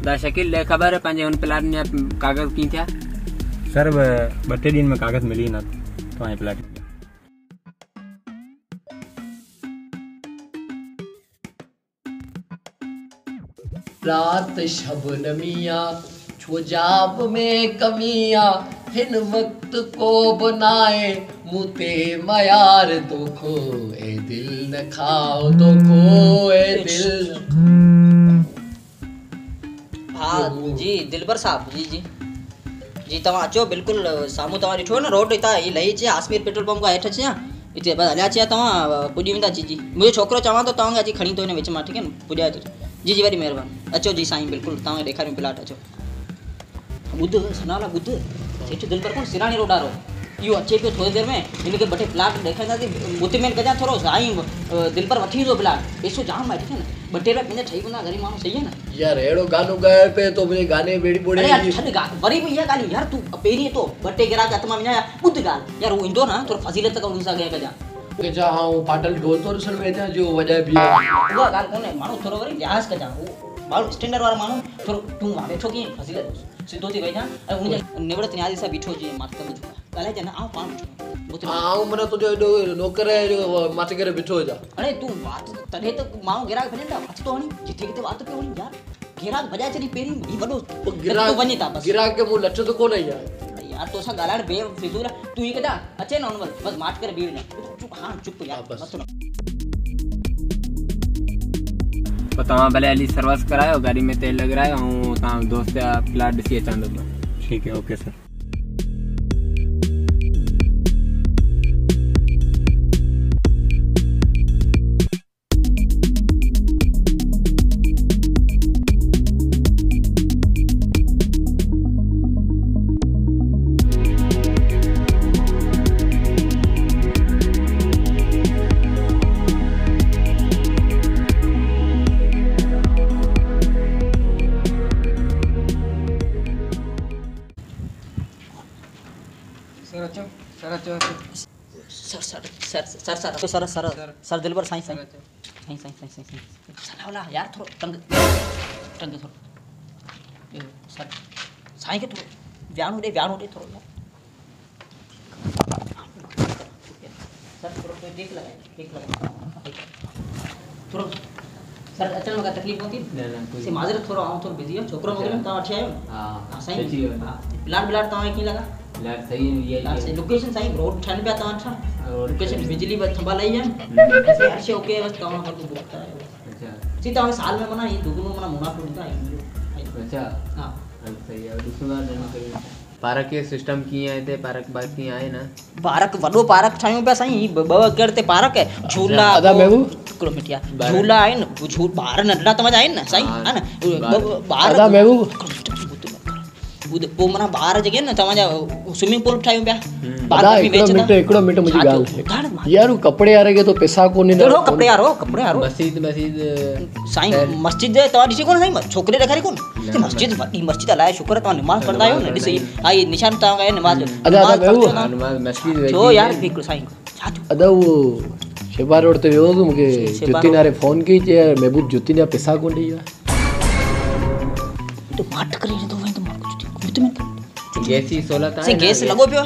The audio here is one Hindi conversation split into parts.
दा शकील ले खबर है पंजे उन प्लाट ने कागज की था सर 32 दिन में कागज मिली ना तो आए प्लाट रात शबनमिया छुजाब में कमिया हिन वक्त को बनाए मुते मयार दुखो ए दिल न खाओ दुखो ए दिल। हाँ जी दिलबर साहब जी जी जी तव्हां अचो बिल्कुल सामू तव्हां ॾिठो न रोड हितां ही लही अचे आसमीर पेट्रोल पंप खां हेठि अचे हिते बसि हलिया अचे तव्हां पुॼी वेंदा जी जी मुंहिंजो छोकिरो चवां थो तव्हांखे अची खणी थो हिन विच मां ठीकु आहे न पुॼाए अचो जी जी वरी महिरबानी अचो जी साईं बिल्कुलु तव्हांखे ॾेखारियूं प्लाट अचो ॿुध सनाला ॿुध सेठ दिलबर कोन सिराणी रोड वारो इहो अचे पियो थोरी देरि में हिनखे ॿ टे प्लाट ॾेखारींदासीं मुतमिन कजां थोरो साईं दिलबर वठी ईंदो प्लाट पैसो जाम आहे ठीकु आहे न ॿ टे रुपया पंहिंजा ठही वेंदा ग़रीब माण्हू सही आहे न यार अहिड़ो गानो ॻाए पे तो मुंहिंजे गाने बेड़ी ॿोड़े छॾ ॻाल्हि वरी बि इहा ॻाल्हि यार तूं पहिरीं तो ॿ टे ग्राहक हथ मां विञाया ॿुध ॻाल्हि यार उहो ईंदो न थोरो फज़ीलत खां उन सां ॻाए कजां के जा हाँ पाटल ढोल तो ॾिसण में अचां जो वॼाए बीहो उहा ॻाल्हि कोन्हे माण्हू थोरो वरी लिहाज़ कजां माण्हू स्टैंडर्ड वारा माण्हू थोरो तूं वेठो कीअं फज़ीलत सिधो थी वेठा ऐं उनजे निवृत न्यायाधीश सां बीठो जीअं मास्टर ॻाल्हाइजां न आउं पाण बीठो आऊं मन तुंहिंजो एॾो नौकर जो मथे करे बीठो हुजां अरे तूं वात तॾहिं त माण्हू गिराक भॼनि था वात थो हणी जिथे किथे वात पियो हणी यार गिराक भॼाए छॾी पहिरीं ही वॾो गिराक वञे था बसि गिराक खे मूं लच त कोन आई यार यार तोसां ॻाल्हाइण बेफ़िज़ूल आहे तूं हीअ कजां अचे न हुन वटि बसि माठ करे बीह वञा चुप हाँ चुप यार बसि तो तव्हां भले हली सर्विस करायो गाड़ी में तेल लॻारायो ऐं तव्हां दोस्त जा प्लाट ॾिसी अचां थो ठीक है ओके सर सर दिलबर साईं सनावला यार थोरो टंग थोरो सर साईं खे थोरो व्याणो ॾे थोरो यार सर थोरो टेक लॻाए थोरो सर अचण में का तकलीफ़ कोन थी से माज़रत थोरो आऊं थोरो बिज़ी आहियां छोकिरो मोकिलियो तव्हां वठी आयो न हा साईं प्लाट तव्हांखे कीअं लॻा प्लाट सही है लोकेशन साईं रोड ठहनि पिया तव्हां छा लोकेशन बिजली बस थंबा लही आहिनि ऐसे हर शइ ओके बस तव्हां खां बुक था अच्छा जी तव्हांखे साल में माना ये दुगनो माना मुनाफ़ो ॾींदा आहियूं अच्छा हाँ सही है ॾिसूंगा पार्क के सिस्टम कीअं आहे हिते पार्क बाग कीअं आहे न पार्क वॾो पार्क ठाहियूं पिया साईं ॿ एकड़ ते पार्क आहे झूला आधा महबूब हिकिड़ो मिंट यार झूला आहिनि ॿार नंढड़ा तव्हांजा आहिनि न साईं हा न ॿार आधा महबूब पोइ माना ॿार जेके आहिनि न तव्हांजा स्विमिंग पूल ठाहियूं पिया हिकिड़ो मिंट मुंहिंजी ॻाल्हि यार कपिड़े वारे खे तो पैसा कोन्हे कहिड़ो कपिड़े वारो मस्जिद साईं मस्जिद तव्हां ॾिसी कोन साईं छोकिरे ॾेखारी कोन मस्जिद वॾी मस्जिद अलाए शुक्र तव्हां निमाज़ पढ़ंदा आहियो न ॾिसी हा इहे निशान तव्हां निमाज़ मस्जिद छो यार हिकिड़ो साईं छा थियो अदा उहो शेबा रोड ते वियो हुउमि मूंखे जुतिन वारे फोन कई चई महबूब जुतिन जा पैसा कोन ॾेई तो माठ करे ईंदो वई त मां कुझु गैस ही 16 था गैस लॻो पियो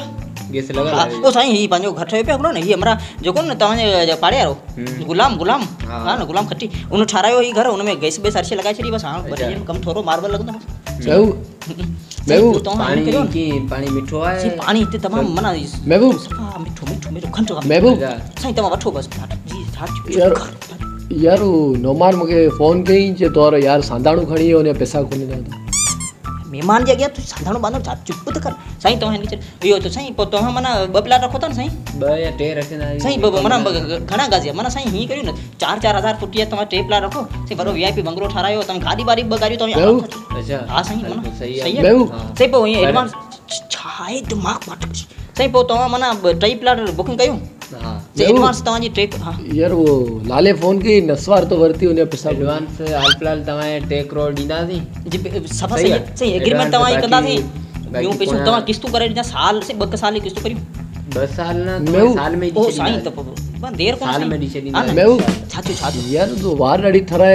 गैस लॻा ओ साईं ही पंहिंजो घर ठहियो पियो हिकिड़ो न हीअ हमरा जेको न तव्हांजे पाड़े वारो गुलाम हा न गुलाम खट्टी उन ठारायो ही घर हुन में गैस बेस हर शइ लॻाए छॾी बसि हाणे कमु थोरो मार्बल लॻंदो महबूब पाणी मिठो आहे पाणी हिते तमामु माना महबूब मिठो खंडु महबूब साईं तव्हां वठो बसि जी यार नोमान मूंखे फोन कई चए तोर यार सांधाणो खणी वियो हुन पैसा कोन्हे ॾिना महिमान जे अॻियां तूं सांधाणो बांधो छा चुप त कर साईं तव्हां हिनखे इहो त साईं पोइ तव्हां माना ॿ प्लाट रखो था न साईं 2 या 3 रखंदा साईं माना घणा गाज़ी माना साईं हीअं करियो न 4-4 हज़ार फुट या तव्हां 3 प्लाट रखो साईं वॾो VIP बंगलो ठारायो तव्हां गाॾी वारी 2 गाॾियूं तव्हां अच्छा हा साईं माना सही आहे महबूब साईं पोइ हीअं एडवांस छा आहे दिमाग़ मां साईं पोइ तव्हां माना 2 प्लाट बुकिंग कयूं हां एडवांस तव्हांजी 3 हा यार वो लाले फोन कई नसवार तो वरती हुन पैसा एडवांस हाल फिलहाल तव्हां 3 करोड़ ॾींदासीं जी सफ़ा सही एग्रीमेंट तव्हां ई कंदासीं ॿियूं पैसो तव्हां किस्तूं करे ॾींदा साल से 2 साल जी किस्तूं करियूं 2 साल न साल में ओ साईं त पण देर कोन साल में नीचे हाँ ना? मैं वो छाचो यार तो वार ॾाढी थरा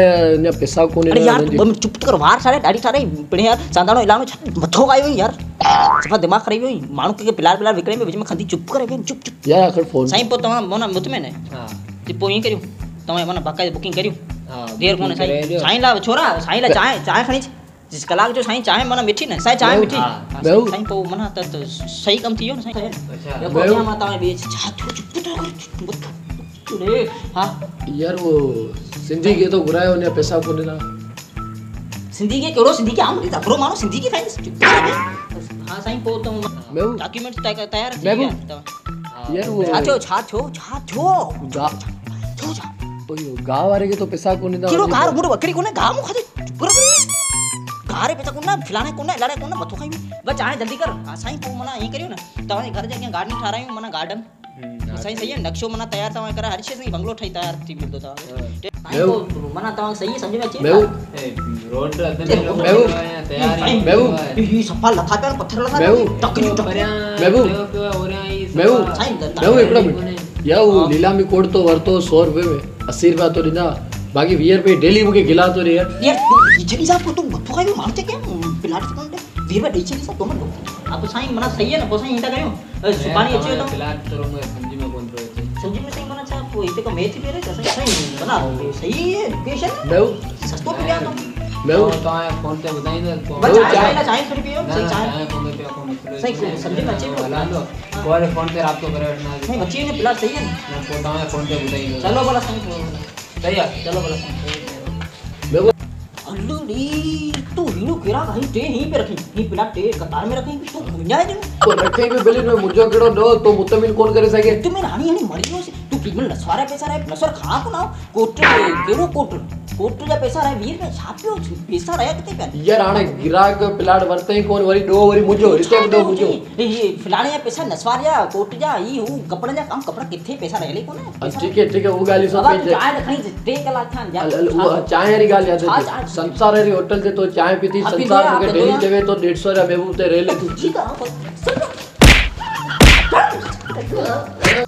ने पैसा कोने अरे यार तुम चुप कर वार सारे ॾाढी सारे पिणे यार सांदाणो इलानो मथो आयो यार सफा दिमाग खराब हुई माण्हू के पिलार विकणे में विच में खंदी चुप करे चुप चुप यार आखिर फोन साईं पो तव्हां मोना मुतमैन है हां ते पो ईअं करियूं तव्हां माना बाक़ाइदा बुकिंग करियूं हां देर कोने साईं साईं ला छोरा साईं ला चांहि खणी जिस कलाक जो साईं चांहि माना मिठी न साईं चांहि मिठी साईं पो माना त सही कम थी वियो न साईं अच्छा देखो अॻियां मां तव्हां बि छा थियो चुप रे हां यार वो सिंधी के तो घुरायो ने पैसा कोने ना सिंधी के कहिड़ो सिंधी के आम तकड़ो माण्हू सिंधी के खाईंदुसि हाँ साईं पोइ त मैं वो डॉक्यूमेंट तयार थी मैं वो- विया तव्हां यार वो छा थियो गा छो छा तो यो गांव वाले के तो पैसा कोने ना कहिड़ो गार मूंखे बकरी कोन्हे गाह मूं खाधे चुप कर गारे पैसा कोन्हे फिलाणे कोन्हे लाड़े कोन्हे मथो खाई बस चांहि जल्दी कर हा साईं पोइ माना ईअं करियो न तव्हांजे घर जे अॻियां गार्डन ठारायूं माना गार्डन साईं सही आहे नक्शो माना तयार तव्हां करे हर शइ साईं बंगलो ठही तयार थी मिलंदो तव्हांखे माना तव्हां सही सम्झ में अचे मैं वो रोड अदे में लोग मैं वो- तैयार है मैं वो ही सफा लथा पिया पत्थर लथा मैं वो- टकरियूं मैं वो- मैं वो साईं मैं वो एकड़ा मिनट या वो नीलामी कोड तो वरतो 100 रुपए में 80 रुपया तो ॾिना बाक़ी 20 रुपए डेली मुके गिला तो रे यार यार जड़ी साहब तू मथो खाई मारते क्या पिलाट से कोन 20 रुपए ॾेई छॾी साहब तो मन आप साईं माना सही है ना पोइ साईं ईंदा करियूं सुभाणे अची वञो फिलहाल तो मैं समझ में कोन पियो अचे समझ में साईं माना छा पोइ हिते का मैथ भी रे साईं माना सही है एजुकेशन मैं वो सस्तो पिया तो मैं वो तो फोन पे बुधाईंदो बस चाय ला चाय थोड़ी पियो सही चाय चाहे फोन पे को मसलो सही समझ में अचे पियो हला लो कोई फोन पे रात को करे वठना साईं बची ने पिलाट सही है ना मैं को तव्हां फोन पे बुधाईंदो चलो भला साईं सही है चलो भला साईं मैं वो अल्लूड़ी तू हीरो केरा कहीं टे ही पे रखी ही पिलाट टे कतार में रखी तू गुंजाए दे तो रखे पे बिल में मुझो केड़ो नो तो मुतमिन कोन करे सके तू में रानी हनी मरी हो तू ट्रीटमेंट नसवारे पैसा रहे नसर खा को ना कोट केरो कोट जा पैसा रहे 20 में छापियो पैसा रहे किते पे यार आने गिराक प्लाट वरते ही कोन वरी दो वरी मुझो रिते दो मुझो ये फिलाने पैसा नसवारिया कोट जा ई हूं कपड़े जा काम कपड़ा किथे पैसा रहले कोने ठीक है वो गाली सब अब चाय रखनी दे कलाक थान जा वो चाय री गाल याद हाँ, है चाय। संसार री होटल से तो चाय पीती आप पी संसार लिया, के आप डेली पी देवे तो 150 रुपया बेबू ते रेले तू ठीक है